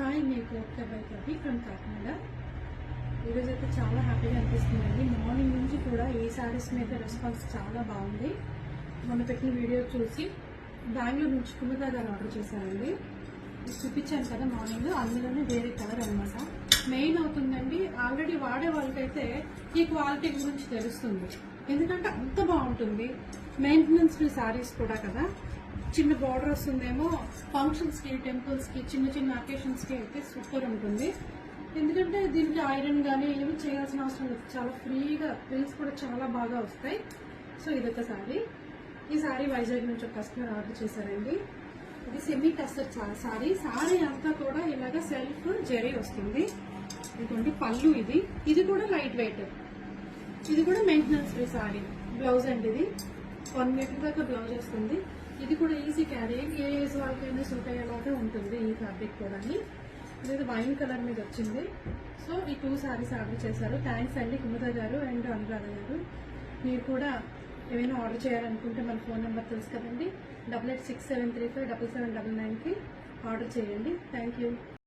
Hi, మీకు కవి from Kakinada. ఈరోజు అయితే చాలా హ్యాపీగా అనిపిస్తుందండి. మార్నింగ్ నుంచి కూడా ఈ శారీస్ మీద రెస్పాన్స్ చాలా బాగుంది. మొన్న పెట్టిన వీడియో చూసి బెంగళూరు నుంచి కుమితా గారు ఆర్డర్ చేశానండి. చూపించాను కదా మార్నింగ్, అందులోనే వేరే కలర్ అనమాట. మెయిన్ అవుతుందండి, ఆల్రెడీ వాడే వాళ్ళకైతే ఈ క్వాలిటీ గురించి తెలుస్తుంది. ఎందుకంటే అంత బాగుంటుంది. మెయింటెనెన్స్ ఫ్రీ శారీస్ కూడా కదా. చిన్న బార్డర్ వస్తుందేమో, ఫంక్షన్స్కి, టెంపుల్స్కి, చిన్న చిన్న అకేషన్స్కి అయితే సూపర్ ఉంటుంది. ఎందుకంటే దీంట్లో ఐరన్ కానీ ఏమి చేయాల్సిన అవసరం లేదు. చాలా ఫ్రీగా ప్రింట్స్ కూడా చాలా బాగా వస్తాయి. సో ఇదొక శారీ. ఈ శారీ వైజాగ్ నుంచి ఒక కస్టమర్ ఆర్డర్ చేశారండి. ఇది సెమీ టస్టర్ శారీ. శారీ అంతా కూడా ఇలాగ సెల్ఫ్ జెరీ వస్తుంది. ఇదిగోండి పళ్ళు. ఇది కూడా లైట్ వెయిట్. ఇది కూడా మెయింటెనెన్స్ ఫ్రీ శారీ. బ్లౌజ్ అండి, ఇది 1 మీటర్ దాకా బ్లౌజ్ వస్తుంది. ఇది కూడా ఈజీ క్యారీ, ఏ ఏజ్ వాళ్ళకైనా సూట్ అయ్యేలాగా ఉంటుంది. ఈ ఫ్యాబ్రిక్ కూడా ఇది వైన్ కలర్ మీద వచ్చింది. సో ఈ 2 శారీస్ ఆర్డర్ చేశారు. థ్యాంక్స్ అండి కుముద గారు అండ్ అనురాధ గారు. మీరు కూడా ఏమైనా ఆర్డర్ చేయాలనుకుంటే మన ఫోన్ నెంబర్ తెలుసు కదండి, 8867357799కి ఆర్డర్ చేయండి. Thank you.